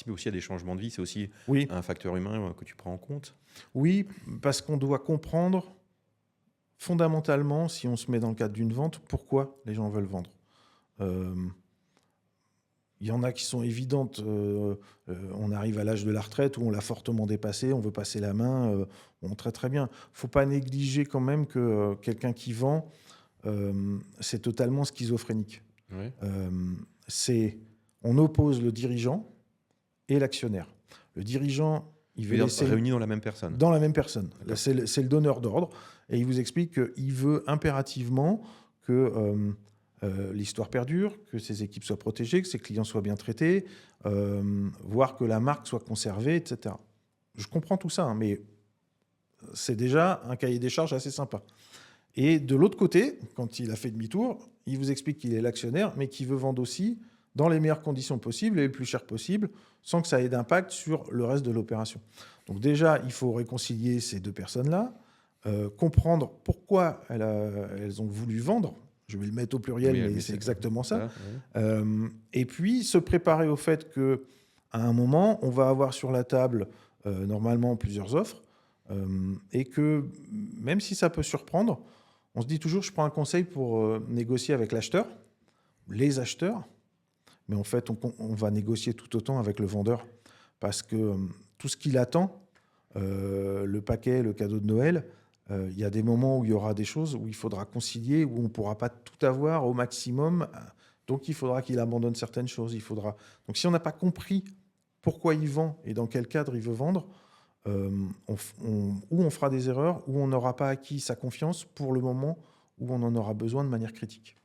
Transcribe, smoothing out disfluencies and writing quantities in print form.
participe aussi à des changements de vie. C'est aussi Oui, un facteur humain que tu prends en compte. oui, parce qu'on doit comprendre fondamentalement, si on se met dans le cadre d'une vente, pourquoi les gens veulent vendre. Euh, Il y en a qui sont évidentes. On arrive à l'âge de la retraite où on l'a fortement dépassé, on veut passer la main. Bon, très très bien. Il ne faut pas négliger quand même que quelqu'un qui vend, c'est totalement schizophrénique. Ouais. Euh, on oppose le dirigeant et l'actionnaire. Le dirigeant, il veut laisser Réunis dans la même personne. dans la même personne. Là, c'est le donneur d'ordre. Et il vous explique qu'il veut impérativement que l'histoire perdure, que ses équipes soient protégées, que ses clients soient bien traités, voire que la marque soit conservée, etc. Je comprends tout ça, hein, mais c'est déjà un cahier des charges assez sympa. Et de l'autre côté, quand il a fait demi-tour, il vous explique qu'il est l'actionnaire, mais qu'il veut vendre aussi dans les meilleures conditions possibles et les plus chères possibles, sans que ça ait d'impact sur le reste de l'opération. Donc déjà, il faut réconcilier ces deux personnes-là, comprendre pourquoi elles ont voulu vendre. Je vais le mettre au pluriel, Oui, mais c'est exactement ça. Ouais. Et puis, se préparer au fait qu'à un moment, on va avoir sur la table, normalement, plusieurs offres, et que même si ça peut surprendre, on se dit toujours, je prends un conseil pour négocier avec l'acheteur, les acheteurs, mais en fait, on va négocier tout autant avec le vendeur, parce que tout ce qu'il attend, le paquet, le cadeau de Noël, il y a des moments où il y aura des choses où il faudra concilier, où on ne pourra pas tout avoir au maximum, donc il faudra qu'il abandonne certaines choses. Donc si on n'a pas compris pourquoi il vend et dans quel cadre il veut vendre, ou on fera des erreurs, ou on n'aura pas acquis sa confiance pour le moment où on en aura besoin de manière critique.